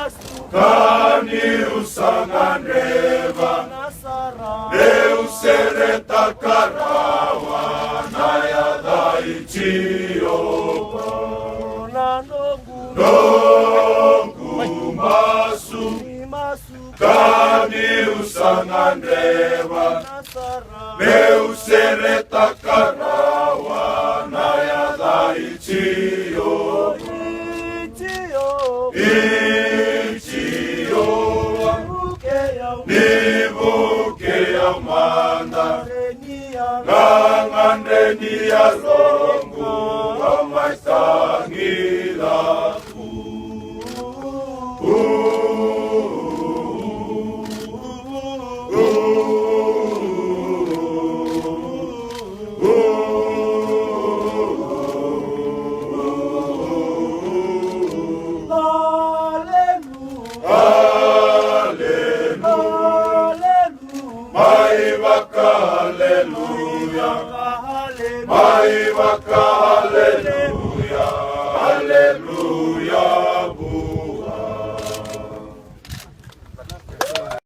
Kani usanganeva Neusere takarawa Nayadai chiopa Nongu masu Kani usanganeva Neusere takarawa Nayadai chiopa Nibuke ya manda Ngangandeni ya longu Amaisangilaku Hallelujah, hallelujah, hallelujah.